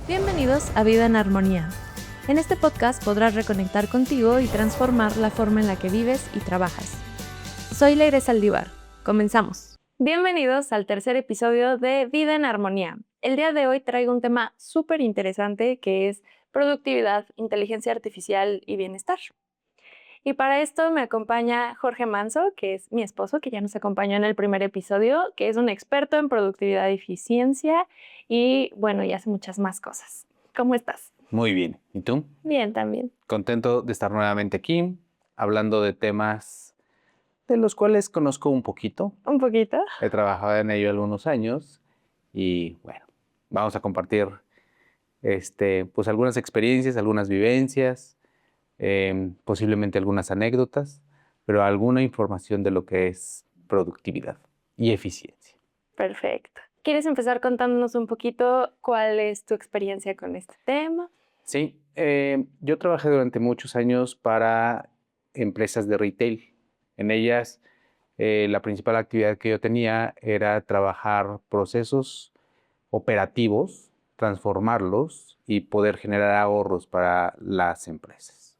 Bienvenidos a Vida en Armonía. En este podcast podrás reconectar contigo y transformar la forma en la que vives y trabajas. Soy Leire Saldívar. Comenzamos. Bienvenidos al tercer episodio de Vida en Armonía. El día de hoy traigo un tema súper interesante que es productividad, inteligencia artificial y bienestar. Y para esto me acompaña Jorge Manso, que es mi esposo, que ya nos acompañó en el primer episodio, que es un experto en productividad y eficiencia y, bueno, y hace muchas más cosas. ¿Cómo estás? Muy bien. ¿Y tú? Bien, también. Contento de estar nuevamente aquí, hablando de temas de los cuales conozco un poquito. ¿Un poquito? He trabajado en ello algunos años y, bueno, vamos a compartir pues algunas experiencias, algunas vivencias, posiblemente algunas anécdotas, pero alguna información de lo que es productividad y eficiencia. Perfecto. ¿Quieres empezar contándonos un poquito cuál es tu experiencia con este tema? Sí, yo trabajé durante muchos años para empresas de retail. En ellas, la principal actividad que yo tenía era trabajar procesos operativos, transformarlos y poder generar ahorros para las empresas.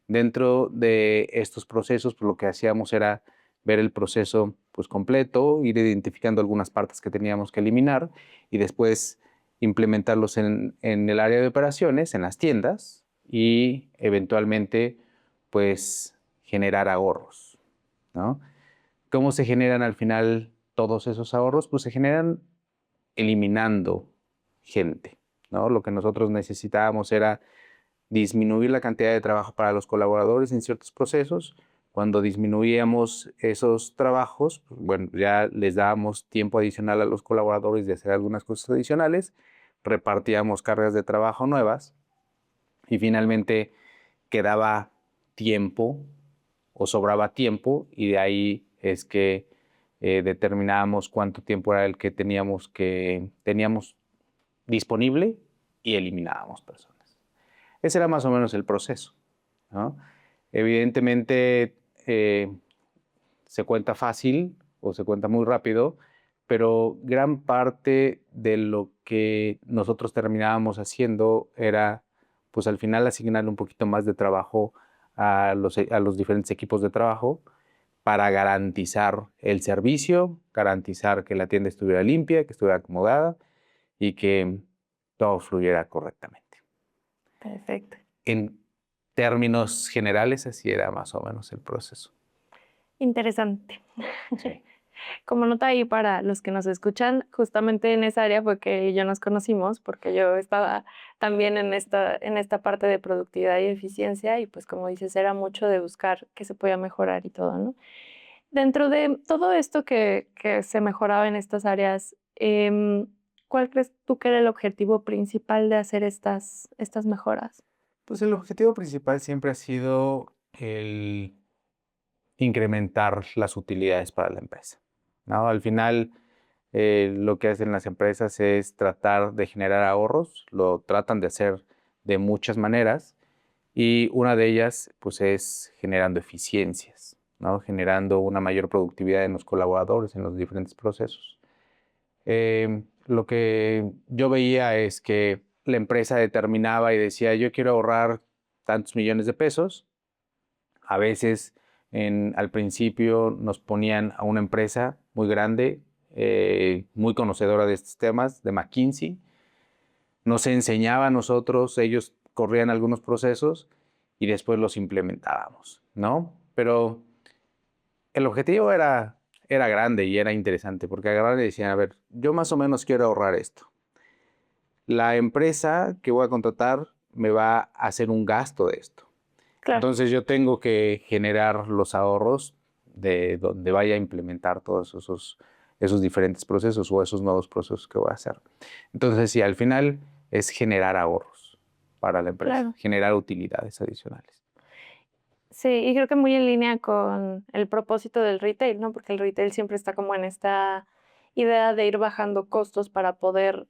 Dentro de estos procesos, pues, lo que hacíamos era ver el proceso pues, completo, ir identificando algunas partes que teníamos que eliminar y después implementarlos en el área de operaciones, en las tiendas y eventualmente pues generar ahorros, ¿no? ¿Cómo se generan al final todos esos ahorros? Pues se generan eliminando gente, ¿no? Lo que nosotros necesitábamos era disminuir la cantidad de trabajo para los colaboradores en ciertos procesos. Cuando disminuíamos esos trabajos, pues, bueno, ya les dábamos tiempo adicional a los colaboradores de hacer algunas cosas adicionales, repartíamos cargas de trabajo nuevas y finalmente quedaba tiempo o sobraba tiempo y de ahí es que determinábamos cuánto tiempo era el que teníamos disponible y eliminábamos personas. Ese era más o menos el proceso, ¿no? Evidentemente se cuenta fácil o se cuenta muy rápido, pero gran parte de lo que nosotros terminábamos haciendo era, pues al final asignarle un poquito más de trabajo a los diferentes equipos de trabajo para garantizar el servicio, garantizar que la tienda estuviera limpia, que estuviera acomodada y que todo fluyera correctamente. Perfecto. En términos generales, así era más o menos el proceso. Interesante. Sí. Como nota ahí para los que nos escuchan, justamente en esa área fue que yo nos conocimos, porque yo estaba también en esta parte de productividad y eficiencia y pues como dices, era mucho de buscar qué se podía mejorar y todo, ¿no? Dentro de todo esto que se mejoraba en estas áreas, ¿cuál crees tú que era el objetivo principal de hacer estas mejoras? Pues el objetivo principal siempre ha sido el incrementar las utilidades para la empresa, ¿no? Al final, lo que hacen las empresas es tratar de generar ahorros, lo tratan de hacer de muchas maneras y una de ellas pues es generando eficiencias, ¿no? Generando una mayor productividad en los colaboradores, en los diferentes procesos. Lo que yo veía es que la empresa determinaba y decía, yo quiero ahorrar tantos millones de pesos. A veces al principio nos ponían a una empresa muy grande, muy conocedora de estos temas, de McKinsey. Nos enseñaba a nosotros, ellos corrían algunos procesos y después los implementábamos, ¿no? Pero el objetivo era grande y era interesante porque agarraban y decían, a ver, yo más o menos quiero ahorrar esto. La empresa que voy a contratar me va a hacer un gasto de esto. Claro. Entonces yo tengo que generar los ahorros de donde vaya a implementar todos esos diferentes procesos o esos nuevos procesos que voy a hacer. Entonces, sí, al final es generar ahorros para la empresa, Claro. generar utilidades adicionales. Sí, y creo que muy en línea con el propósito del retail, ¿no? Porque el retail siempre está como en esta idea de ir bajando costos para poder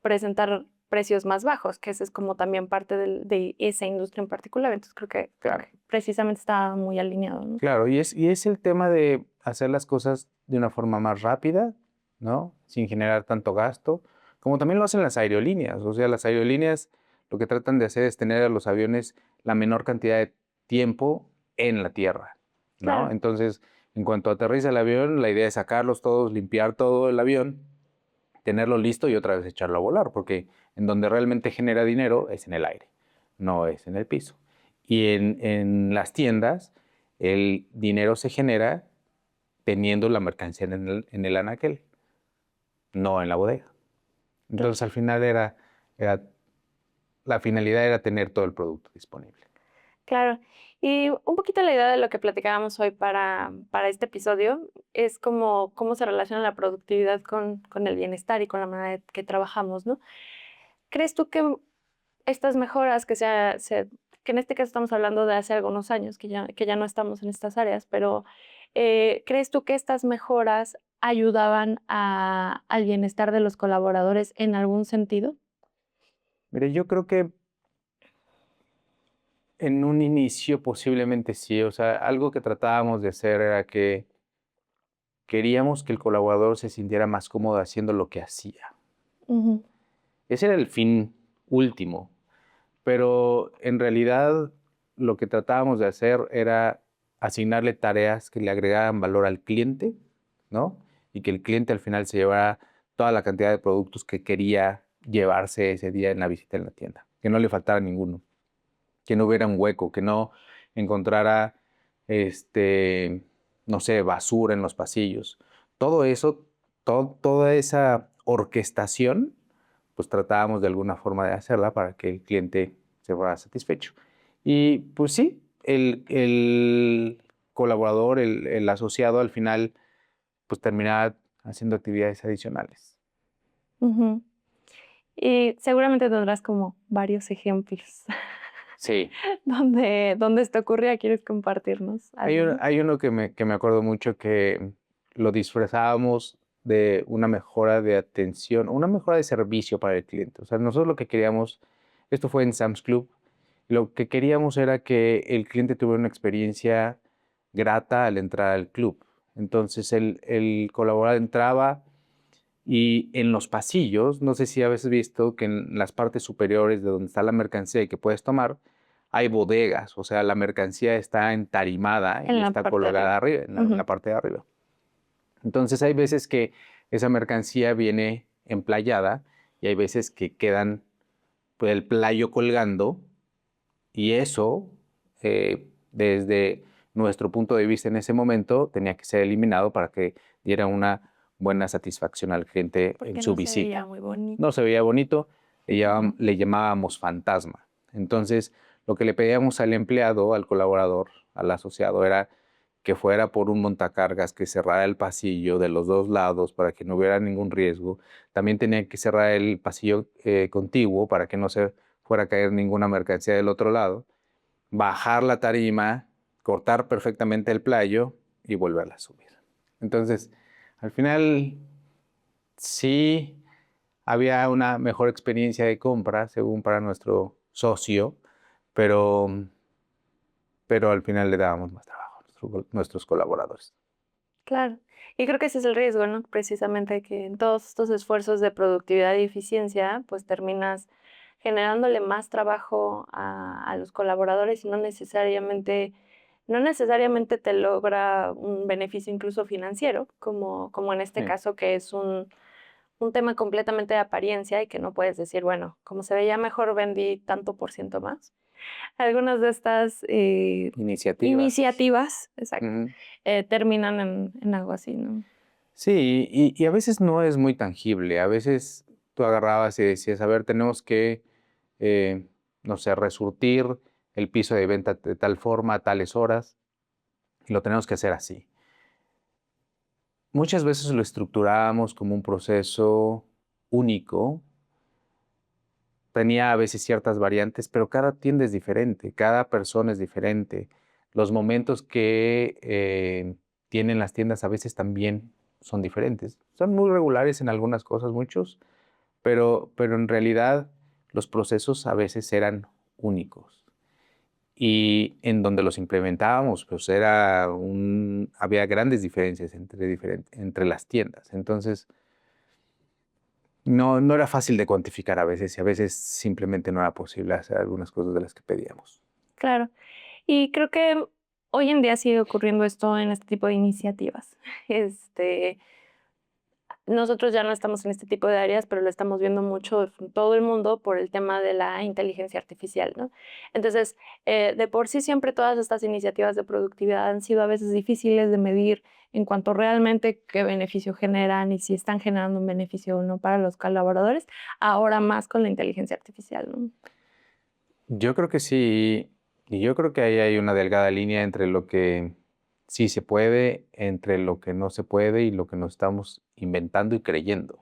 presentar precios más bajos, que ese es como también parte de esa industria en particular. Entonces creo Claro. que precisamente está muy alineado, ¿no? Claro, y es el tema de hacer las cosas de una forma más rápida, ¿no? Sin generar tanto gasto, como también lo hacen las aerolíneas. O sea, las aerolíneas lo que tratan de hacer es tener a los aviones la menor cantidad de tiempo en la tierra, ¿no? Claro, Entonces, en cuanto aterriza el avión, la idea es sacarlos todos, limpiar todo el avión, tenerlo listo y otra vez echarlo a volar, porque en donde realmente genera dinero es en el aire, no es en el piso. Y en las tiendas, el dinero se genera teniendo la mercancía en el anaquel, no en la bodega. claro. Entonces, al final era, la finalidad era tener todo el producto disponible. Claro. Y un poquito la idea de lo que platicábamos hoy para este episodio es cómo se relaciona la productividad con el bienestar y con la manera que trabajamos, ¿no? ¿Crees tú que estas mejoras que en este caso estamos hablando de hace algunos años, que ya no estamos en estas áreas, pero ¿crees tú que estas mejoras ayudaban al bienestar de los colaboradores en algún sentido? Mire, yo creo que en un inicio posiblemente sí, o sea, algo que tratábamos de hacer era que queríamos que el colaborador se sintiera más cómodo haciendo lo que hacía. Ujú, Ese era el fin último, pero en realidad lo que tratábamos de hacer era asignarle tareas que le agregaran valor al cliente, ¿no? Y que el cliente al final se llevara toda la cantidad de productos que quería llevarse ese día en la visita en la tienda, que no le faltara ninguno, que no hubiera un hueco, que no encontrara, este, no sé, basura en los pasillos. Todo eso, toda esa orquestación, pues tratábamos de alguna forma de hacerla para que el cliente se fuera satisfecho. Y pues sí, el colaborador, el asociado al final, pues terminaba haciendo actividades adicionales. ujú. Y seguramente tendrás como varios ejemplos Sí. donde esto ocurría. ¿Quieres compartirnos alguno? Hay uno que me acuerdo mucho que lo disfrazábamos de una mejora de atención, una mejora de servicio para el cliente. O sea, nosotros lo que queríamos, esto fue en Sam's Club, lo que queríamos era que el cliente tuviera una experiencia grata al entrar al club. Entonces el colaborador entraba y en los pasillos, no sé si habéis visto que en las partes superiores de donde está la mercancía y que puedes tomar, hay bodegas, o sea, la mercancía está entarimada En y la está parte de colgada arriba. arriba, en la Ujú. parte de arriba. Entonces hay veces que esa mercancía viene emplayada y hay veces que quedan pues, el playo colgando y eso, desde nuestro punto de vista en ese momento, tenía que ser eliminado para que diera una buena satisfacción al cliente en Porque su no se veía visita. muy bonito. No se veía bonito, Ujú. le llamábamos fantasma. Entonces, lo que le pedíamos al empleado, al colaborador, al asociado, era que fuera por un montacargas que cerrara el pasillo de los dos lados para que no hubiera ningún riesgo. También tenía que cerrar el pasillo contiguo para que no se fuera a caer ninguna mercancía del otro lado, bajar la tarima, cortar perfectamente el playo y volverla a subir. Entonces, al final sí había una mejor experiencia de compra, según para nuestro socio, pero, pero al final le dábamos más trabajo a nuestros colaboradores. Claro. Y creo que ese es el riesgo, ¿no? Precisamente que en todos estos esfuerzos de productividad y eficiencia, pues terminas generándole más trabajo a los colaboradores y no necesariamente te logra un beneficio incluso financiero, como en este Sí, caso que es un tema completamente de apariencia y que no puedes decir, bueno, como se veía mejor, vendí tanto por ciento más. Algunas de estas iniciativas. iniciativas, exacto, Ujú. terminan en algo así, ¿no? Sí, y a veces no es muy tangible. A veces tú agarrabas y decías, a ver, tenemos que, eh, no sé, resurtir el piso de venta de tal forma a tales horas, y lo tenemos que hacer así. Muchas veces lo estructurábamos como un proceso único, tenía a veces ciertas variantes, pero cada tienda es diferente, cada persona es diferente. Los momentos que tienen las tiendas a veces también son diferentes. Son muy regulares en algunas cosas, muchos, pero en realidad los procesos a veces eran únicos. Y en donde los implementábamos, pues había grandes diferencias entre las tiendas. Entonces, no era fácil de cuantificar a veces y a veces simplemente no era posible hacer algunas cosas de las que pedíamos. Claro. Y creo que hoy en día sigue ocurriendo esto en este tipo de iniciativas. Este, Nosotros ya no estamos en este tipo de áreas, pero lo estamos viendo mucho en todo el mundo por el tema de la inteligencia artificial, ¿no? Entonces, de por sí siempre todas estas iniciativas de productividad han sido a veces difíciles de medir en cuanto realmente qué beneficio generan y si están generando un beneficio o no para los colaboradores, ahora más con la inteligencia artificial, ¿no? Yo creo que sí, y yo creo que ahí hay una delgada línea entre lo que sí se puede, entre lo que no se puede y lo que nos estamos inventando y creyendo.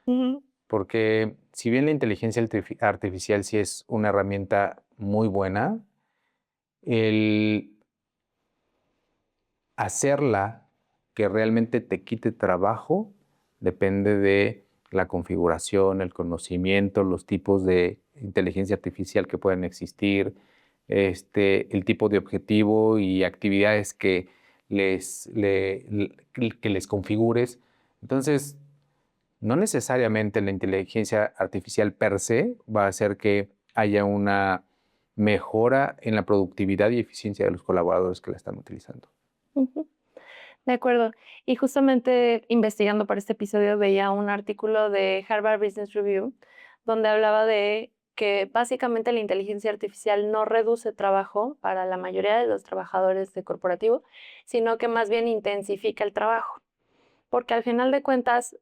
Ujú, Porque si bien la inteligencia artificial sí es una herramienta muy buena, el hacerla que realmente te quite trabajo depende de la configuración, el conocimiento, los tipos de inteligencia artificial que pueden existir, el tipo de objetivo y actividades que que les configures. Entonces, no necesariamente la inteligencia artificial per se va a hacer que haya una mejora en la productividad y eficiencia de los colaboradores que la están utilizando. ujú. De acuerdo. Y justamente investigando para este episodio veía un artículo de Harvard Business Review donde hablaba de que básicamente la inteligencia artificial no reduce trabajo para la mayoría de los trabajadores de corporativo, sino que más bien intensifica el trabajo. Porque al final de cuentas,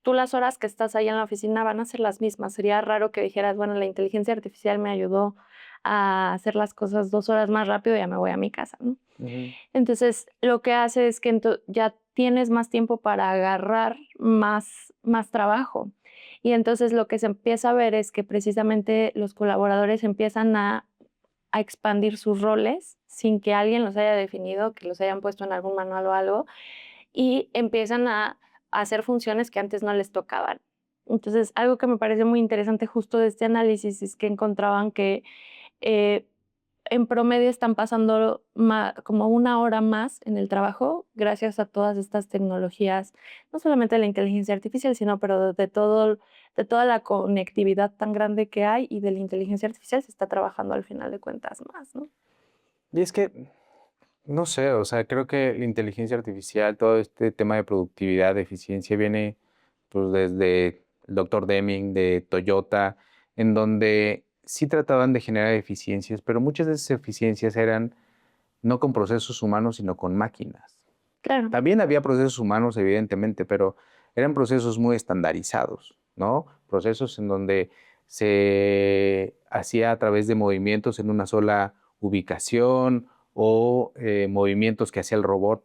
tú las horas que estás ahí en la oficina van a ser las mismas. Sería raro que dijeras, bueno, la inteligencia artificial me ayudó a hacer las cosas 2 horas más rápido y ya me voy a mi casa, ¿no? Ujú. Entonces, lo que hace es que ya tienes más tiempo para agarrar más trabajo. Y entonces lo que se empieza a ver es que precisamente los colaboradores empiezan a expandir sus roles sin que alguien los haya definido, que los hayan puesto en algún manual o algo, y empiezan a hacer funciones que antes no les tocaban. Entonces, algo que me parece muy interesante justo de este análisis es que encontraban que eh, en promedio están pasando como 1 hora más en el trabajo gracias a todas estas tecnologías, no solamente la inteligencia artificial, sino pero de toda la conectividad tan grande que hay y de la inteligencia artificial se está trabajando al final de cuentas más, ¿no? Y es que, no sé, o sea, creo que la inteligencia artificial, todo este tema de productividad, de eficiencia, viene pues desde el doctor Deming de Toyota, en donde sí trataban de generar eficiencias, pero muchas de esas eficiencias eran no con procesos humanos, sino con máquinas. Claro. También había procesos humanos, evidentemente, pero eran procesos muy estandarizados, ¿no? Procesos en donde se hacía a través de movimientos en una sola ubicación o movimientos que hacía el robot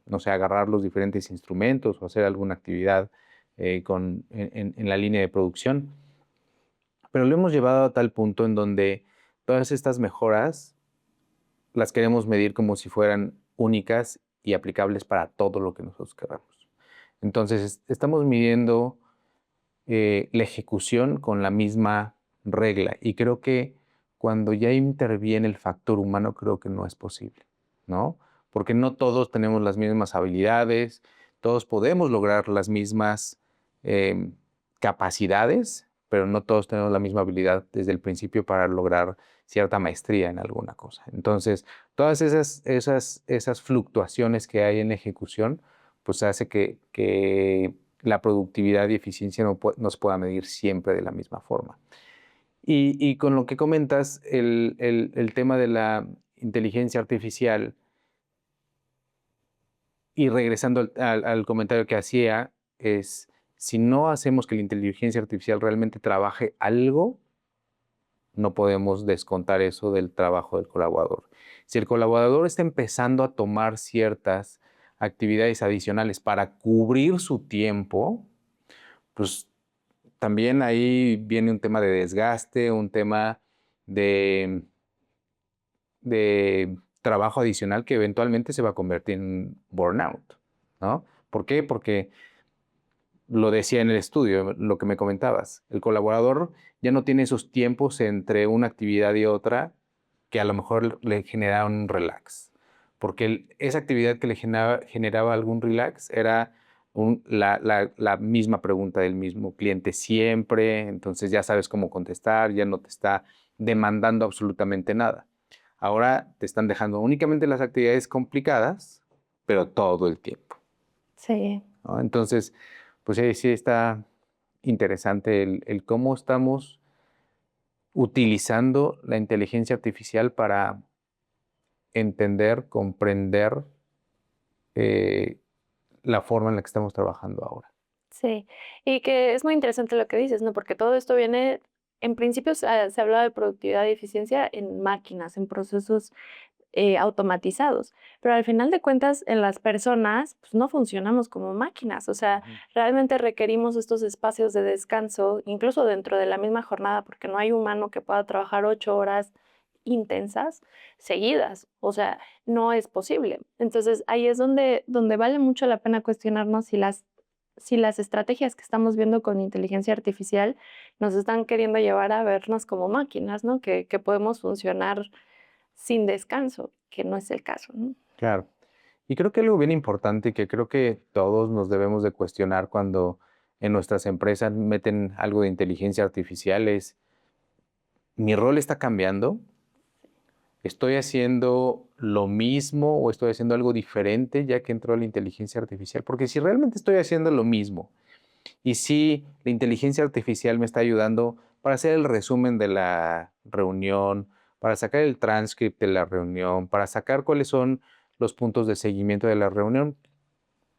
no sé, agarrar los diferentes instrumentos o hacer alguna actividad en la línea de producción. Pero lo hemos llevado a tal punto en donde todas estas mejoras las queremos medir como si fueran únicas y aplicables para todo lo que nosotros queramos. Entonces, estamos midiendo la ejecución con la misma regla y creo que cuando ya interviene el factor humano, creo que no es posible, ¿no? Porque no todos tenemos las mismas habilidades, todos podemos lograr las mismas em, capacidades, pero no todos tenemos la misma habilidad desde el principio para lograr cierta maestría en alguna cosa. Entonces, todas esas fluctuaciones que hay en la ejecución, pues hace que la productividad y eficiencia no se pueda medir siempre de la misma forma. Y con lo que comentas, el tema de la inteligencia artificial, y regresando al comentario que hacía, es si no hacemos que la inteligencia artificial realmente trabaje algo, no podemos descontar eso del trabajo del colaborador. Si el colaborador está empezando a tomar ciertas actividades adicionales para cubrir su tiempo, pues también ahí viene un tema de desgaste, un tema de, de trabajo adicional que eventualmente se va a convertir en burnout, ¿no? ¿Por qué? Porque lo decía en el estudio, lo que me comentabas, el colaborador ya no tiene esos tiempos entre una actividad y otra que a lo mejor le genera un relax, porque esa actividad que le generaba algún relax era la misma pregunta del mismo cliente siempre, entonces ya sabes cómo contestar, ya no te está demandando absolutamente nada. Ahora te están dejando únicamente las actividades complicadas, pero todo el tiempo, Sí, ¿no? Entonces, pues sí está interesante el cómo estamos utilizando la inteligencia artificial para entender, comprender eh, la forma en la que estamos trabajando ahora. sí. Y que es muy interesante lo que dices, ¿no? Porque todo esto viene, en principio se hablaba de productividad y eficiencia en máquinas, en procesos automatizados, pero al final de cuentas en las personas pues no funcionamos como máquinas, o sea, Ujú. realmente requerimos estos espacios de descanso, incluso dentro de la misma jornada, porque no hay humano que pueda trabajar 8 horas intensas seguidas, o sea, no es posible. Entonces ahí es donde vale mucho la pena cuestionarnos si las estrategias que estamos viendo con inteligencia artificial nos están queriendo llevar a vernos como máquinas, ¿no? Que podemos funcionar sin descanso, que no es el caso, ¿no? Claro. Y creo que algo bien importante que creo que todos nos debemos de cuestionar cuando en nuestras empresas meten algo de inteligencia artificial es, ¿mi rol está cambiando? ¿Estoy haciendo lo mismo o estoy haciendo algo diferente ya que entró la inteligencia artificial? Porque si realmente estoy haciendo lo mismo y si la inteligencia artificial me está ayudando para hacer el resumen de la reunión, para sacar el transcript de la reunión, para sacar cuáles son los puntos de seguimiento de la reunión,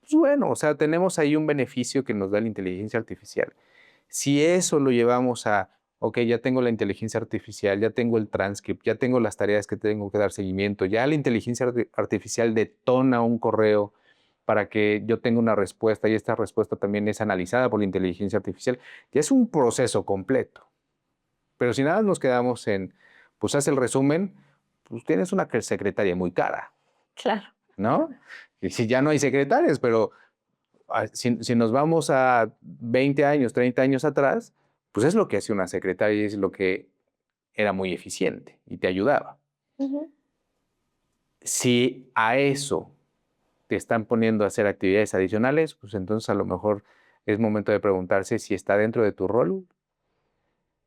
pues bueno, o sea, tenemos ahí un beneficio que nos da la inteligencia artificial. Si eso lo llevamos a, ok, ya tengo la inteligencia artificial, ya tengo el transcript, ya tengo las tareas que tengo que dar seguimiento, ya la inteligencia artificial detona un correo para que yo tenga una respuesta y esta respuesta también es analizada por la inteligencia artificial, ya es un proceso completo. Pero si nada nos quedamos en, pues haz el resumen, pues tienes una secretaria muy cara, Claro, ¿no? Y si ya no hay secretarias, pero si nos vamos a 20 años, 30 años atrás, pues es lo que hacía una secretaria y es lo que era muy eficiente y te ayudaba. ujú, Si a eso te están poniendo a hacer actividades adicionales, pues entonces a lo mejor es momento de preguntarse si está dentro de tu rol,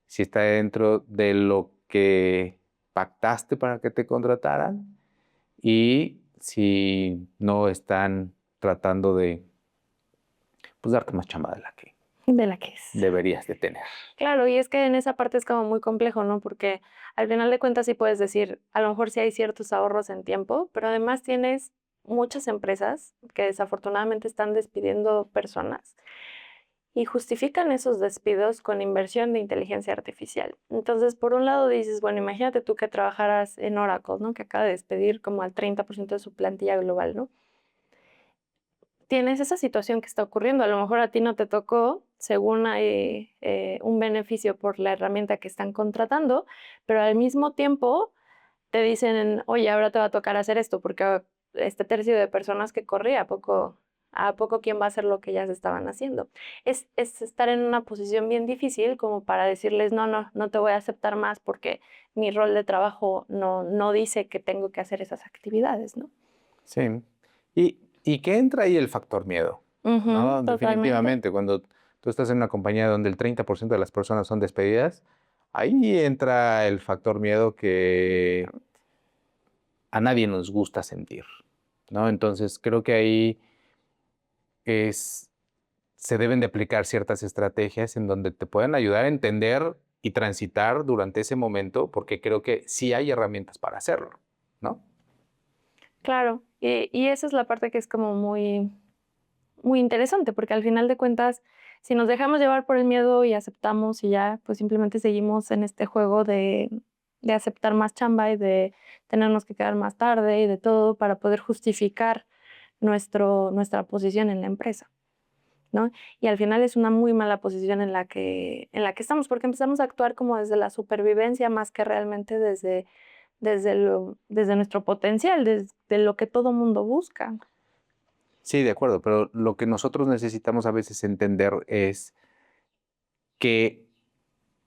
si está dentro de lo que pactaste para que te contrataran y si no están tratando de pues, darte más chamba de la que de la que es. deberías de tener. Claro, y es que en esa parte es como muy complejo, ¿no? Porque al final de cuentas sí puedes decir, a lo mejor sí hay ciertos ahorros en tiempo, pero además tienes muchas empresas que desafortunadamente están despidiendo personas y justifican esos despidos con inversión de inteligencia artificial. Entonces, por un lado dices, bueno, imagínate tú que trabajaras en Oracle, ¿no? Que acaba de despedir como al 30% de su plantilla global, ¿no? Tienes esa situación que está ocurriendo. A lo mejor a ti no te tocó, según hay un beneficio por la herramienta que están contratando, pero al mismo tiempo te dicen, oye, ahora te va a tocar hacer esto, porque este tercio de personas que corrí, ¿a poco quién va a hacer lo que ellas estaban haciendo? Es estar en una posición bien difícil como para decirles, no, no, no te voy a aceptar más porque mi rol de trabajo no dice que tengo que hacer esas actividades, ¿no? Sí. Y que entra ahí el factor miedo, Ujú, ¿no? totalmente. Definitivamente, cuando tú estás en una compañía donde el 30% de las personas son despedidas, ahí entra el factor miedo que a nadie nos gusta sentir, ¿no? Entonces, creo que ahí es, se deben de aplicar ciertas estrategias en donde te puedan ayudar a entender y transitar durante ese momento, porque creo que sí hay herramientas para hacerlo, ¿no? Claro, y esa es la parte que es como muy, muy interesante, porque al final de cuentas, si nos dejamos llevar por el miedo y aceptamos y ya, pues simplemente seguimos en este juego de aceptar más chamba y de tenernos que quedar más tarde y de todo para poder justificar nuestra posición en la empresa, ¿no? Y al final es una muy mala posición en la que estamos, porque empezamos a actuar como desde la supervivencia más que realmente desde nuestro potencial, desde lo que todo mundo busca. Sí, de acuerdo, pero lo que nosotros necesitamos a veces entender es que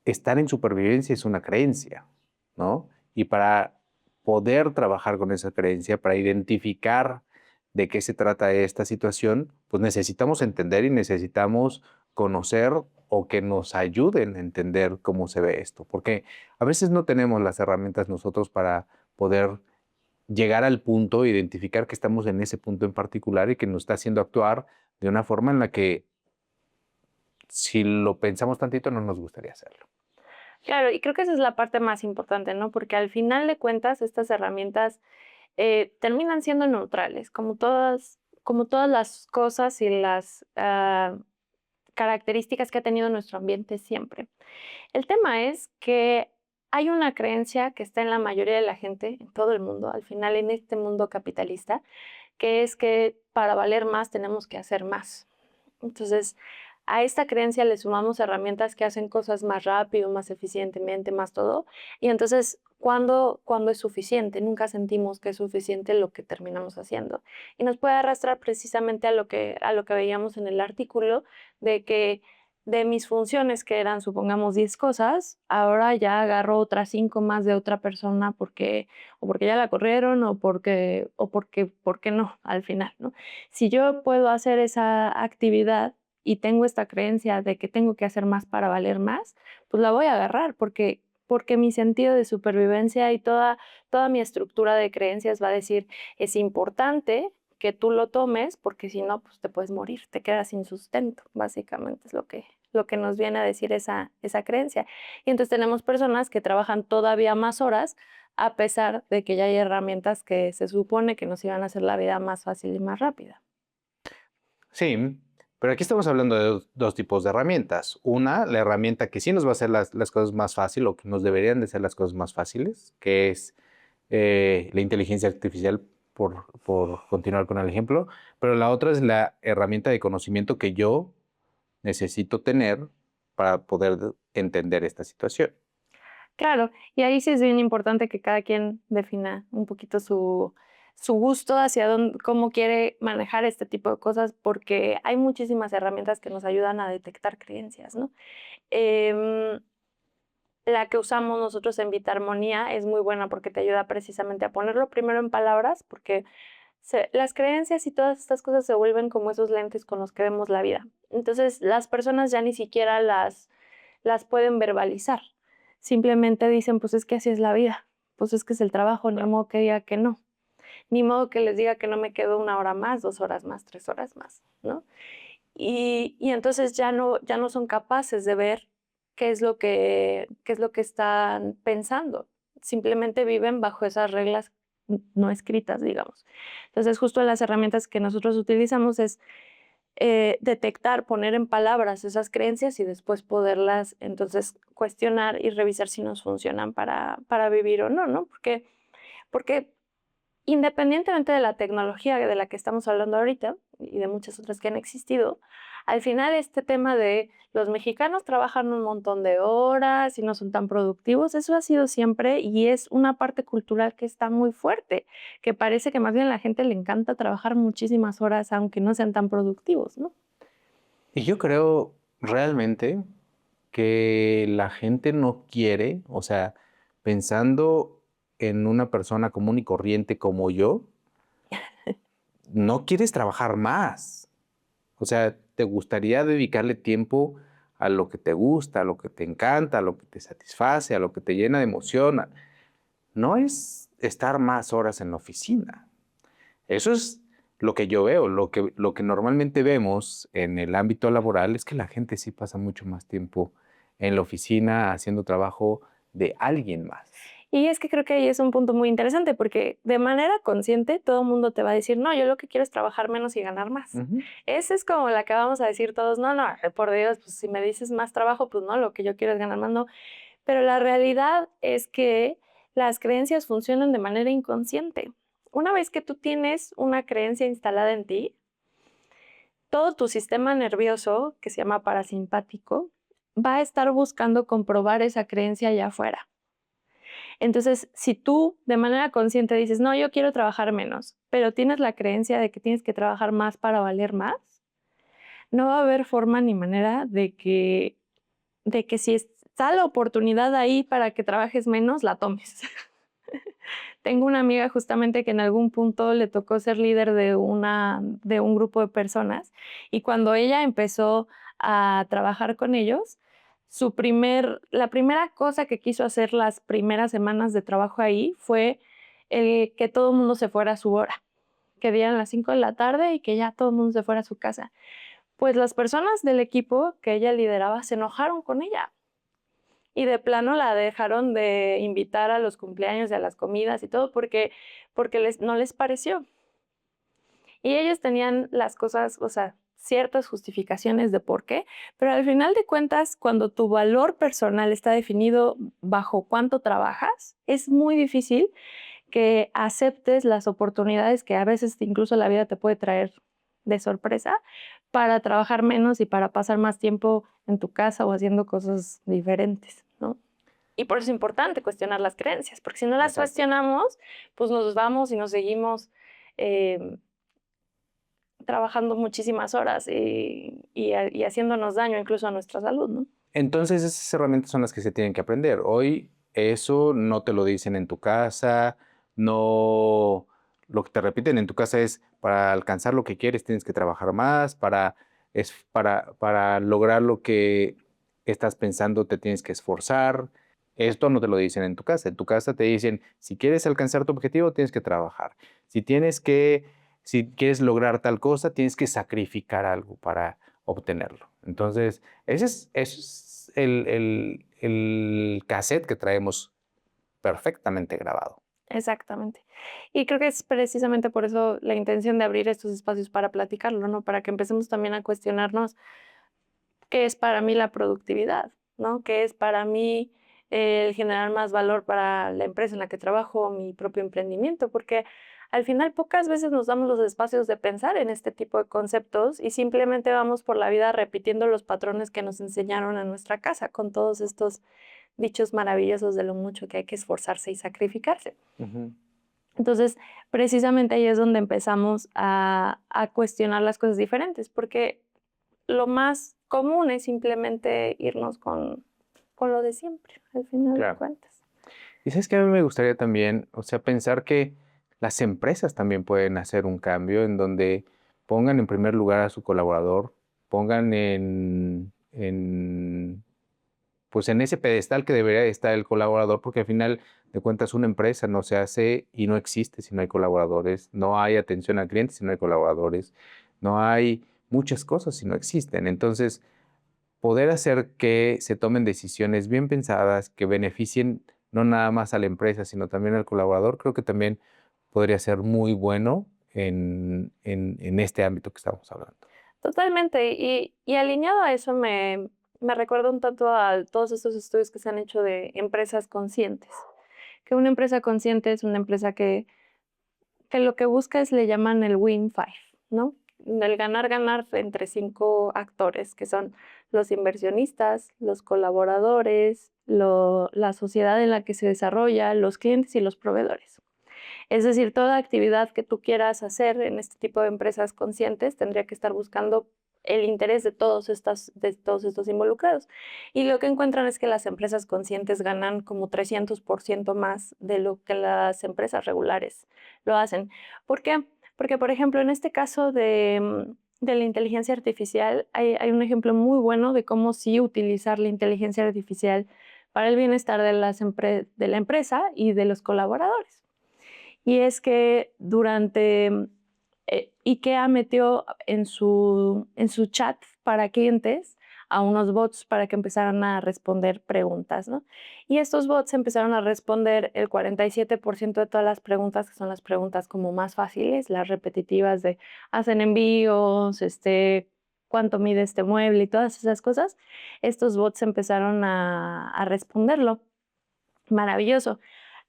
estar en supervivencia es una creencia, ¿no? Y para poder trabajar con esa creencia, para identificar de qué se trata esta situación, pues necesitamos entender y necesitamos conocer o que nos ayuden a entender cómo se ve esto, porque a veces no tenemos las herramientas nosotros para poder llegar al punto, identificar que estamos en ese punto en particular y que nos está haciendo actuar de una forma en la que si lo pensamos tantito no nos gustaría hacerlo. Claro, y creo que esa es la parte más importante, ¿no? Porque al final de cuentas, estas herramientas terminan siendo neutrales, como todas las cosas y las características que ha tenido nuestro ambiente siempre. El tema es que hay una creencia que está en la mayoría de la gente, en todo el mundo, al final en este mundo capitalista, que es que para valer más tenemos que hacer más. Entonces, a esta creencia le sumamos herramientas que hacen cosas más rápido, más eficientemente, más todo. Y entonces, ¿cuándo es suficiente? Nunca sentimos que es suficiente lo que terminamos haciendo. Y nos puede arrastrar precisamente a lo que veíamos en el artículo, de que de mis funciones, que eran, supongamos, 10 cosas, ahora ya agarro otras 5 más de otra persona o porque ya la corrieron ¿por qué no? Al final, ¿no? Si yo puedo hacer esa actividad y tengo esta creencia de que tengo que hacer más para valer más, pues la voy a agarrar porque mi sentido de supervivencia y toda mi estructura de creencias va a decir, es importante que tú lo tomes porque si no, pues te puedes morir, te quedas sin sustento, básicamente es lo que nos viene a decir esa creencia. Y entonces tenemos personas que trabajan todavía más horas a pesar de que ya hay herramientas que se supone que nos iban a hacer la vida más fácil y más rápida. Sí, pero aquí estamos hablando de dos tipos de herramientas. Una, la herramienta que sí nos va a hacer las cosas más fácil o que nos deberían de ser las cosas más fáciles, que es la inteligencia artificial, por continuar con el ejemplo. Pero la otra es la herramienta de conocimiento que yo necesito tener para poder entender esta situación. Claro, y ahí sí es bien importante que cada quien defina un poquito su gusto hacia cómo quiere manejar este tipo de cosas, porque hay muchísimas herramientas que nos ayudan a detectar creencias, ¿no? Em, la que usamos nosotros en Vitarmonía es muy buena porque te ayuda precisamente a ponerlo primero en palabras, porque las creencias y todas estas cosas se vuelven como esos lentes con los que vemos la vida. Entonces, las personas ya ni siquiera las pueden verbalizar. Simplemente dicen, pues es que así es la vida, pues es que es el trabajo, ni modo que diga que no, ni modo que les diga que no me quedo 1 hora más, 2 horas más, 3 horas más, ¿no? Y entonces ya no son capaces de ver qué es lo que están pensando. Simplemente viven bajo esas reglas no escritas, digamos. Entonces, justo las herramientas que nosotros utilizamos es detectar, poner en palabras esas creencias y después poderlas entonces cuestionar y revisar si nos funcionan para vivir o no, ¿no? Porque independientemente de la tecnología de la que estamos hablando ahorita y de muchas otras que han existido, al final este tema de los mexicanos trabajan un montón de horas y no son tan productivos, eso ha sido siempre y es una parte cultural que está muy fuerte, que parece que más bien a la gente le encanta trabajar muchísimas horas aunque no sean tan productivos, ¿no? Y yo creo realmente que la gente no quiere, o sea, pensando en una persona común y corriente como yo, no quieres trabajar más. O sea, te gustaría dedicarle tiempo a lo que te gusta, a lo que te encanta, a lo que te satisface, a lo que te llena de emoción. No es estar más horas en la oficina. Eso es lo que yo veo. Lo que normalmente vemos en el ámbito laboral es que la gente sí pasa mucho más tiempo en la oficina haciendo trabajo de alguien más. Y es que creo que ahí es un punto muy interesante porque de manera consciente todo el mundo te va a decir, no, yo lo que quiero es trabajar menos y ganar más. Ujú. Esa es como la que vamos a decir todos, no, no, por Dios, pues si me dices más trabajo, pues no, lo que yo quiero es ganar más, no. Pero la realidad es que las creencias funcionan de manera inconsciente. Una vez que tú tienes una creencia instalada en ti, todo tu sistema nervioso, que se llama parasimpático, va a estar buscando comprobar esa creencia allá afuera. Entonces, si tú de manera consciente dices, no, yo quiero trabajar menos, pero tienes la creencia de que tienes que trabajar más para valer más, no va a haber forma ni manera de que si está la oportunidad ahí para que trabajes menos, la tomes. Tengo una amiga justamente que en algún punto le tocó ser líder de un grupo de personas, y cuando ella empezó a trabajar con ellos, la primera cosa que quiso hacer las primeras semanas de trabajo ahí fue que todo el mundo se fuera a su hora, que dieran las 5 de la tarde y que ya todo el mundo se fuera a su casa. Pues las personas del equipo que ella lideraba se enojaron con ella y de plano la dejaron de invitar a los cumpleaños y a las comidas y todo porque no les pareció. Y ellos tenían las cosas, o sea, ciertas justificaciones de por qué, pero al final de cuentas, cuando tu valor personal está definido bajo cuánto trabajas, es muy difícil que aceptes las oportunidades que a veces incluso la vida te puede traer de sorpresa para trabajar menos y para pasar más tiempo en tu casa o haciendo cosas diferentes, ¿no? Y por eso es importante cuestionar las creencias, porque si no las Exacto. cuestionamos, pues nos vamos y nos seguimos trabajando muchísimas horas y haciéndonos daño incluso a nuestra salud, ¿no? Entonces, esas herramientas son las que se tienen que aprender. Hoy eso no te lo dicen en tu casa, no, lo que te repiten en tu casa es para alcanzar lo que quieres tienes que trabajar más, para lograr lo que estás pensando te tienes que esforzar. Esto no te lo dicen en tu casa. En tu casa te dicen, si quieres alcanzar tu objetivo, tienes que trabajar. Si quieres lograr tal cosa, tienes que sacrificar algo para obtenerlo. Entonces, ese es el cassette que traemos perfectamente grabado. Exactamente. Y creo que es precisamente por eso la intención de abrir estos espacios para platicarlo, ¿no? Para que empecemos también a cuestionarnos qué es para mí la productividad, ¿no? ¿Qué es para mí el generar más valor para la empresa en la que trabajo, mi propio emprendimiento? Porque al final pocas veces nos damos los espacios de pensar en este tipo de conceptos y simplemente vamos por la vida repitiendo los patrones que nos enseñaron en nuestra casa con todos estos dichos maravillosos de lo mucho que hay que esforzarse y sacrificarse. Ujú. Entonces, precisamente ahí es donde empezamos a cuestionar las cosas diferentes, porque lo más común es simplemente irnos con lo de siempre, al final de Claro. cuentas. Y sabes que a mí me gustaría también, o sea, pensar que las empresas también pueden hacer un cambio en donde pongan en primer lugar a su colaborador, pongan pues en ese pedestal que debería estar el colaborador, porque al final de cuentas una empresa no se hace y no existe si no hay colaboradores, no hay atención al cliente si no hay colaboradores, no hay muchas cosas si no existen. Entonces, poder hacer que se tomen decisiones bien pensadas, que beneficien no nada más a la empresa, sino también al colaborador, creo que también podría ser muy bueno en este ámbito que estamos hablando. Totalmente. Y alineado a eso me recuerda un tanto a todos estos estudios que se han hecho de empresas conscientes. Que una empresa consciente es una empresa que lo que busca es, le llaman el win five, ¿no? El ganar, ganar entre 5 actores, que son los inversionistas, los colaboradores, la sociedad en la que se desarrolla, los clientes y los proveedores. Es decir, toda actividad que tú quieras hacer en este tipo de empresas conscientes tendría que estar buscando el interés de todos estos involucrados. Y lo que encuentran es que las empresas conscientes ganan como 300% más de lo que las empresas regulares lo hacen. ¿Por qué? Porque, por ejemplo, en este caso de la inteligencia artificial, hay un ejemplo muy bueno de cómo sí utilizar la inteligencia artificial para el bienestar de de la empresa y de los colaboradores. Y es que IKEA metió en su chat para clientes a unos bots para que empezaran a responder preguntas, ¿no? Y estos bots empezaron a responder el 47% de todas las preguntas, que son las preguntas como más fáciles, las repetitivas de hacen envíos, cuánto mide este mueble y todas esas cosas. Estos bots empezaron a responderlo. Maravilloso.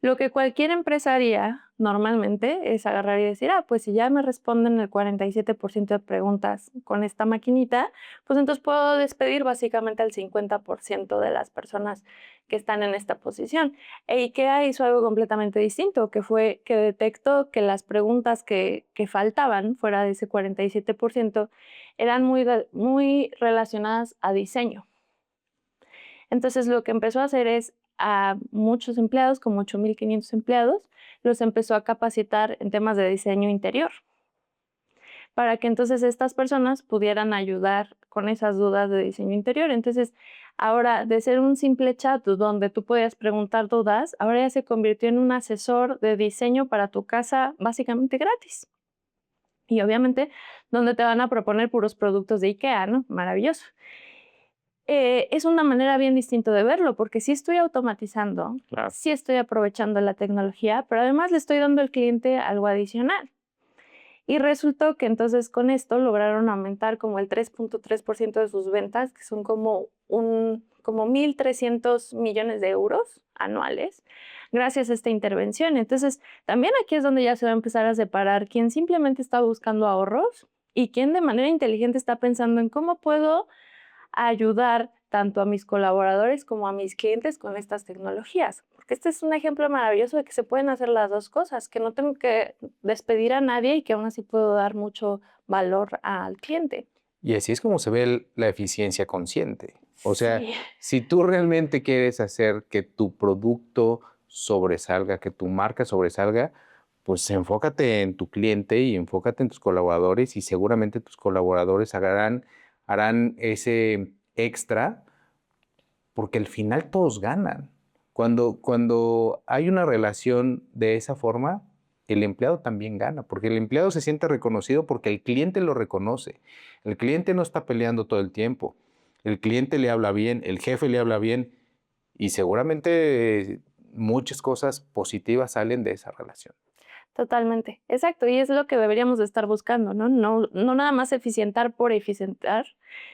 Lo que cualquier empresa haría normalmente es agarrar y decir, pues si ya me responden el 47% de preguntas con esta maquinita, pues entonces puedo despedir básicamente al 50% de las personas que están en esta posición. E IKEA hizo algo completamente distinto, que fue que detectó que las preguntas que faltaban fuera de ese 47% eran muy relacionadas a diseño. Entonces lo que empezó a hacer es a muchos empleados, como 8,500 empleados, los empezó a capacitar en temas de diseño interior, para que entonces estas personas pudieran ayudar con esas dudas de diseño interior. Entonces, ahora, de ser un simple chat donde tú podías preguntar dudas, ahora ya se convirtió en un asesor de diseño para tu casa, básicamente gratis. Y obviamente, donde te van a proponer puros productos de IKEA, ¿no? Maravilloso. Es una manera bien distinta de verlo, porque sí estoy automatizando, Claro. sí estoy aprovechando la tecnología, pero además le estoy dando al cliente algo adicional. Y resultó que entonces con esto lograron aumentar como el 3,3% de sus ventas, que son como 1,300 millones de euros anuales, gracias a esta intervención. Entonces, también aquí es donde ya se va a empezar a separar quién simplemente está buscando ahorros y quién de manera inteligente está pensando en cómo puedo ayudar tanto a mis colaboradores como a mis clientes con estas tecnologías. Porque este es un ejemplo maravilloso de que se pueden hacer las dos cosas, que no tengo que despedir a nadie y que aún así puedo dar mucho valor al cliente. Y así es como se ve la eficiencia consciente. O sea, Sí, si tú realmente quieres hacer que tu producto sobresalga, que tu marca sobresalga, pues enfócate en tu cliente y enfócate en tus colaboradores y seguramente tus colaboradores harán ese extra porque al final todos ganan. Cuando hay una relación de esa forma, el empleado también gana, porque el empleado se siente reconocido porque el cliente lo reconoce. El cliente no está peleando todo el tiempo. El cliente le habla bien, el jefe le habla bien y seguramente muchas cosas positivas salen de esa relación. totalmente. Exacto, y es lo que deberíamos de estar buscando, ¿no? No nada más eficientar por eficientar,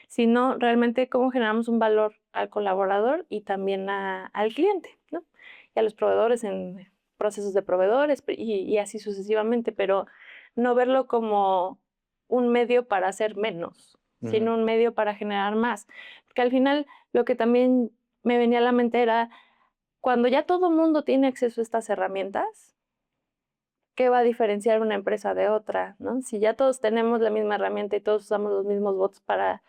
sino realmente cómo generamos un valor al colaborador y también al cliente, ¿no? Y a los proveedores en procesos de proveedores y así sucesivamente, pero no verlo como un medio para hacer menos, Ujú. sino un medio para generar más. Porque al final lo que también me venía a la mente era, cuando ya todo el mundo tiene acceso a estas herramientas, ¿qué va a diferenciar una empresa de otra, no? Si ya todos tenemos la misma herramienta y todos usamos los mismos bots para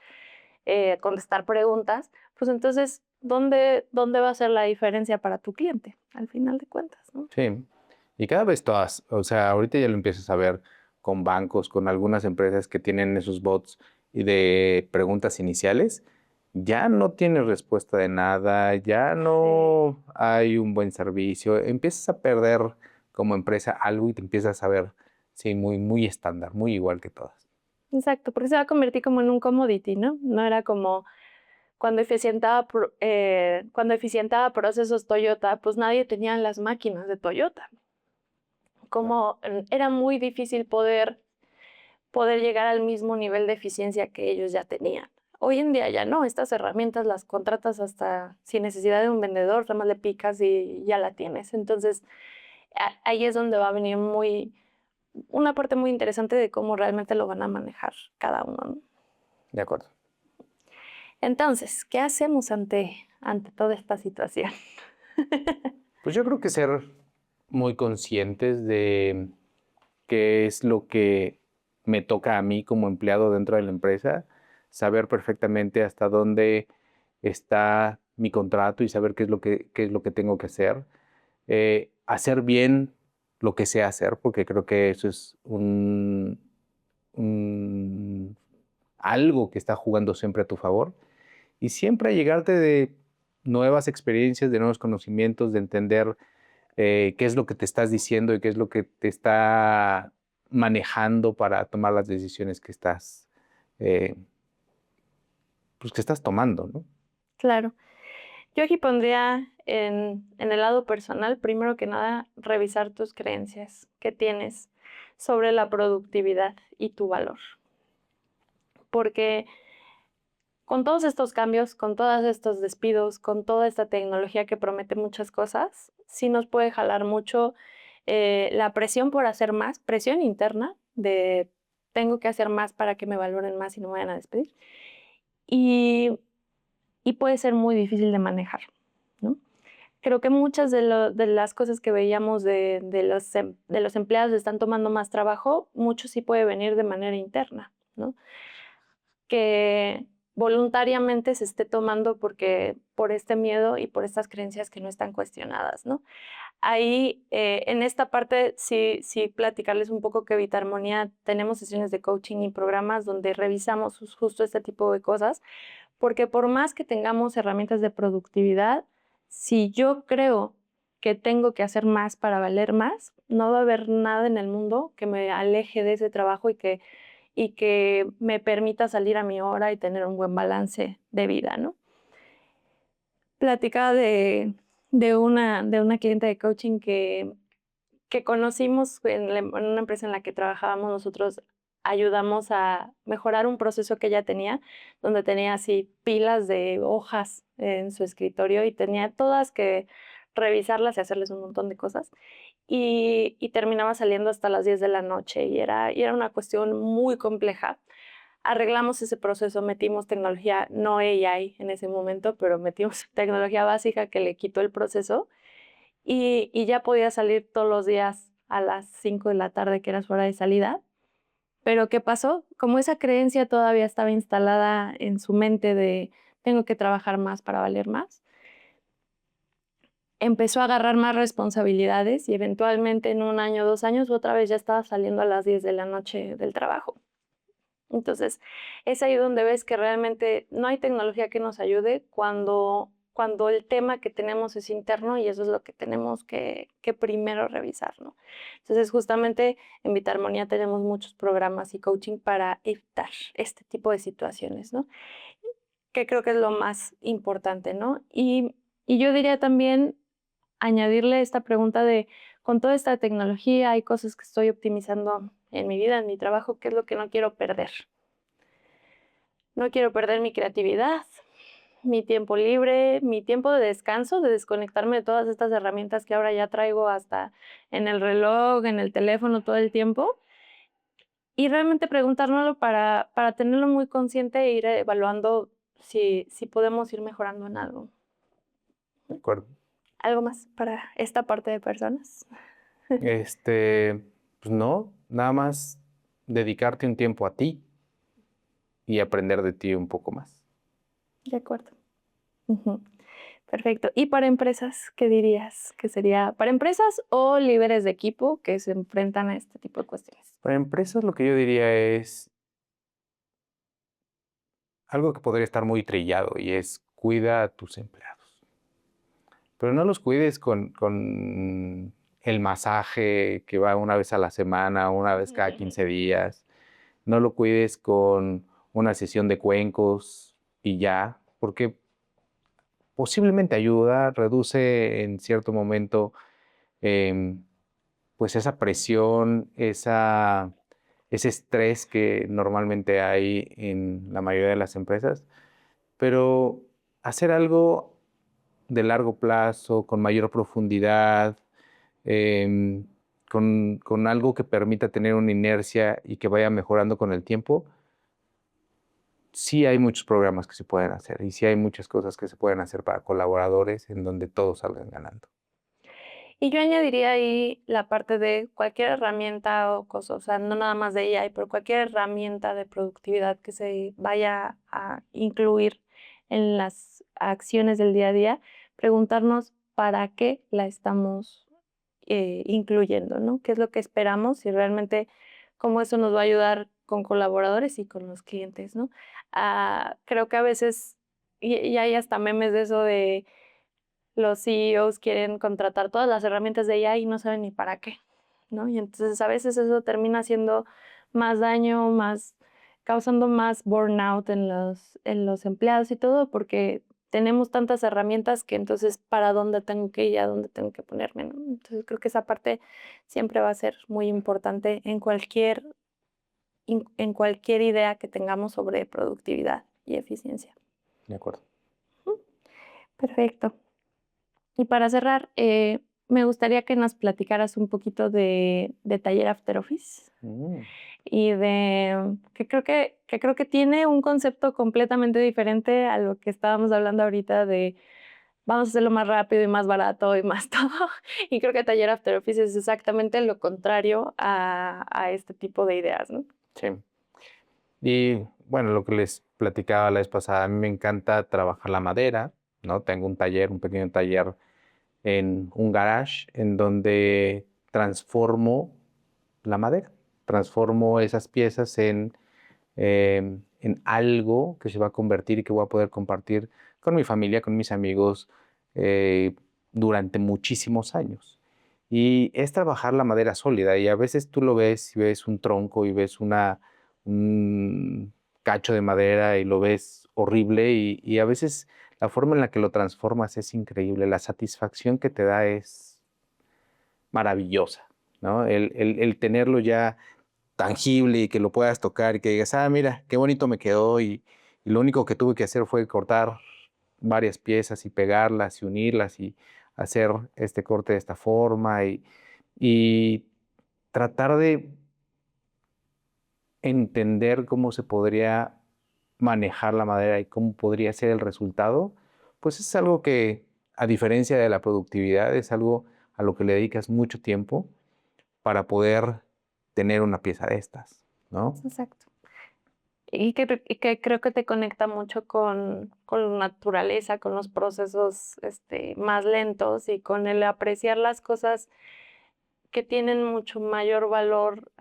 contestar preguntas, pues entonces, ¿dónde va a ser la diferencia para tu cliente, al final de cuentas, no? Sí, y cada vez todas, o sea, ahorita ya lo empiezas a ver con bancos, con algunas empresas que tienen esos bots y de preguntas iniciales, ya no tienes respuesta de nada, ya Sí. no hay un buen servicio, empiezas a perder como empresa algo y te empiezas a ver, sí, muy estándar, muy igual que todas. Exacto, porque se va a convertir como en un commodity, ¿no? No era como cuando eficientaba procesos Toyota, pues nadie tenía las máquinas de Toyota. Como era muy difícil poder llegar al mismo nivel de eficiencia que ellos ya tenían. Hoy en día ya no, estas herramientas las contratas hasta sin necesidad de un vendedor, nada más le picas y ya la tienes. Entonces, ahí es donde va a venir una parte muy interesante de cómo realmente lo van a manejar cada uno, ¿no? De acuerdo. Entonces, ¿qué hacemos ante toda esta situación? Pues yo creo que ser muy conscientes de qué es lo que me toca a mí como empleado dentro de la empresa, saber perfectamente hasta dónde está mi contrato y saber qué es lo que tengo que hacer, hacer bien lo que sé hacer, porque creo que eso es algo que está jugando siempre a tu favor, y siempre llegarte de nuevas experiencias, de nuevos conocimientos, de entender qué es lo que te estás diciendo y qué es lo que te está manejando para tomar las decisiones eh, pues que estás tomando, ¿no? Claro. Yo aquí pondría en el lado personal, primero que nada, revisar tus creencias que tienes sobre la productividad y tu valor. Porque con todos estos cambios, con todos estos despidos, con toda esta tecnología que promete muchas cosas, sí nos puede jalar mucho la presión por hacer más, presión interna de tengo que hacer más para que me valoren más y no me vayan a despedir. Y, y puede ser muy difícil de manejar, ¿no? Creo que muchas de las cosas que veíamos de los empleados que están tomando más trabajo, mucho sí puede venir de manera interna, ¿no? Que voluntariamente se esté tomando por este miedo y por estas creencias que no están cuestionadas, ¿no? Ahí, en esta parte, sí platicarles un poco que Vita Armonía tenemos sesiones de coaching y programas donde revisamos justo este tipo de cosas, porque por más que tengamos herramientas de productividad, si yo creo que tengo que hacer más para valer más, no va a haber nada en el mundo que me aleje de ese trabajo y que me permita salir a mi hora y tener un buen balance de vida, ¿no? Platicaba de una cliente de coaching que conocimos en una empresa en la que trabajábamos. Nosotros ayudamos a mejorar un proceso que ella tenía, donde tenía así pilas de hojas en su escritorio y tenía todas que revisarlas y hacerles un montón de cosas. Y terminaba saliendo hasta las 10 de la noche y era una cuestión muy compleja. Arreglamos ese proceso, metimos tecnología, no AI en ese momento, pero metimos tecnología básica que le quitó el proceso y ya podía salir todos los días a las 5 de la tarde, que era su hora de salida. Pero ¿qué pasó? Como esa creencia todavía estaba instalada en su mente de tengo que trabajar más para valer más, empezó a agarrar más responsabilidades y eventualmente en 1 año, 2 años, otra vez ya estaba saliendo a las 10 de la noche del trabajo. Entonces, es ahí donde ves que realmente no hay tecnología que nos ayude cuando el tema que tenemos es interno y eso es lo que tenemos que primero revisar, ¿no? Entonces, justamente en Vita Armonía tenemos muchos programas y coaching para evitar este tipo de situaciones, ¿no? Que creo que es lo más importante, ¿no? Y yo diría también añadirle esta pregunta de, con toda esta tecnología, hay cosas que estoy optimizando en mi vida, en mi trabajo, ¿qué es lo que no quiero perder? No quiero perder mi creatividad, mi tiempo libre, mi tiempo de descanso, de desconectarme de todas estas herramientas que ahora ya traigo hasta en el reloj, en el teléfono todo el tiempo. Y realmente preguntárnoslo para tenerlo muy consciente e ir evaluando si podemos ir mejorando en algo. De acuerdo. ¿Algo más para esta parte de personas? Pues no, nada más dedicarte un tiempo a ti y aprender de ti un poco más. De acuerdo. Ujú. Perfecto. ¿Y para empresas, qué dirías que sería? ¿Para empresas o líderes de equipo que se enfrentan a este tipo de cuestiones? Para empresas lo que yo diría es algo que podría estar muy trillado y es cuida a tus empleados. Pero no los cuides con el masaje que va una vez a la semana, una vez cada 15 días. No lo cuides con una sesión de cuencos y ya, porque posiblemente ayuda, reduce en cierto momento pues esa presión, ese estrés que normalmente hay en la mayoría de las empresas, pero hacer algo de largo plazo, con mayor profundidad, em, con algo que permita tener una inercia y que vaya mejorando con el tiempo, sí hay muchos programas que se pueden hacer y sí hay muchas cosas que se pueden hacer para colaboradores en donde todos salgan ganando. Y yo añadiría ahí la parte de cualquier herramienta o cosa, o sea, no nada más de AI, pero cualquier herramienta de productividad que se vaya a incluir en las acciones del día a día, preguntarnos para qué la estamos incluyendo, ¿no? ¿Qué es lo que esperamos y realmente cómo eso nos va a ayudar con colaboradores y con los clientes, ¿no? Creo que a veces, y hay hasta memes de eso de los CEOs quieren contratar todas las herramientas de AI y no saben ni para qué, ¿no? Y entonces a veces eso termina haciendo más daño, causando más burnout en los empleados y todo, porque tenemos tantas herramientas que entonces para dónde tengo que ir, a dónde tengo que ponerme, ¿no? Entonces creo que esa parte siempre va a ser muy importante en cualquier idea que tengamos sobre productividad y eficiencia. De acuerdo. Perfecto. Y para cerrar, me gustaría que nos platicaras un poquito de Taller After Office Mm. y que creo que tiene un concepto completamente diferente a lo que estábamos hablando ahorita de vamos a hacerlo más rápido y más barato y más todo. Y creo que Taller After Office es exactamente lo contrario a este tipo de ideas, ¿no? Sí. Y bueno, lo que les platicaba la vez pasada, a mí me encanta trabajar la madera, ¿no? Tengo un taller, un pequeño taller en un garage en donde transformo la madera, transformo esas piezas en algo que se va a convertir y que voy a poder compartir con mi familia, con mis amigos eh, durante muchísimos años. Y es trabajar la madera sólida y a veces tú lo ves y ves un tronco y ves un cacho de madera y lo ves horrible y a veces la forma en la que lo transformas es increíble, la satisfacción que te da es maravillosa, ¿no? El tenerlo ya tangible y que lo puedas tocar y que digas, ah, mira, qué bonito me quedó y lo único que tuve que hacer fue cortar varias piezas y pegarlas y unirlas y hacer este corte de esta forma y tratar de entender cómo se podría manejar la madera y cómo podría ser el resultado, pues es algo que, a diferencia de la productividad, es algo a lo que le dedicas mucho tiempo para poder tener una pieza de estas, ¿no? Exacto. Y que creo que te conecta mucho con la naturaleza, con los procesos más lentos y con el apreciar las cosas que tienen mucho mayor valor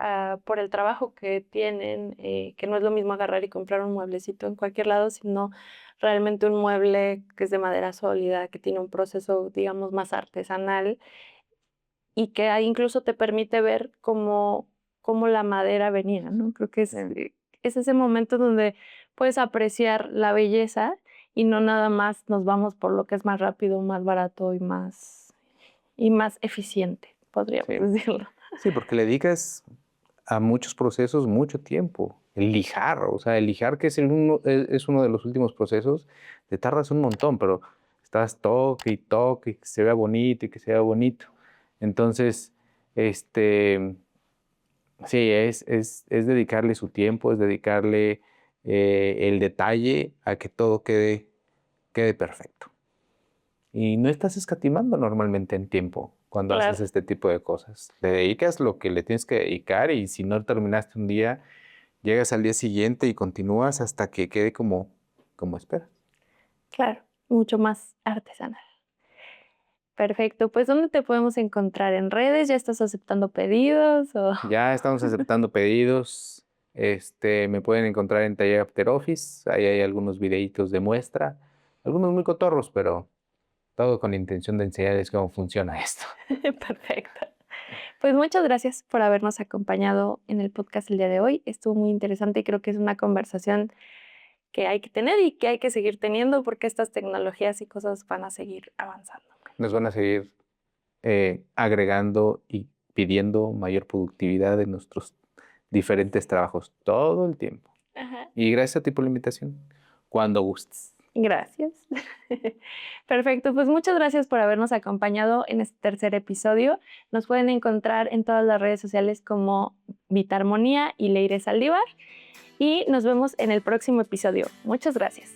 por el trabajo que tienen, que no es lo mismo agarrar y comprar un mueblecito en cualquier lado, sino realmente un mueble que es de madera sólida, que tiene un proceso, digamos, más artesanal y que ahí incluso te permite ver cómo la madera venía, ¿no? Creo que es ese momento donde puedes apreciar la belleza y no nada más nos vamos por lo que es más rápido, más barato y más eficiente, podríamos Sí, decirlo. sí, porque le dedicas a muchos procesos mucho tiempo. El lijar, o sea, el lijar que es uno de los últimos procesos, te tardas un montón, pero estás toque y toque, y que se vea bonito y que se vea bonito. Entonces, sí, es dedicarle su tiempo, es dedicarle el detalle a que todo quede perfecto. Y no estás escatimando normalmente en tiempo cuando Claro, haces este tipo de cosas. Le dedicas lo que le tienes que dedicar y si no terminaste un día, llegas al día siguiente y continúas hasta que quede como esperas. claro, mucho más artesanal. Perfecto, pues ¿dónde te podemos encontrar? ¿En redes? ¿Ya estás aceptando pedidos? O... Ya estamos aceptando pedidos. Me pueden encontrar en Taller After Office. Ahí hay algunos videitos de muestra. Algunos muy cotorros, pero todo con la intención de enseñarles cómo funciona esto. Perfecto. Pues muchas gracias por habernos acompañado en el podcast el día de hoy. Estuvo muy interesante y creo que es una conversación que hay que tener y que hay que seguir teniendo porque estas tecnologías y cosas van a seguir avanzando. Nos van a seguir agregando y pidiendo mayor productividad en nuestros diferentes trabajos todo el tiempo. Ajá. Y gracias a ti por la invitación. Cuando gustes. Gracias. Perfecto, pues muchas gracias por habernos acompañado en este tercer episodio. Nos pueden encontrar en todas las redes sociales como Vitarmonía y Leire Saldívar y nos vemos en el próximo episodio. Muchas gracias.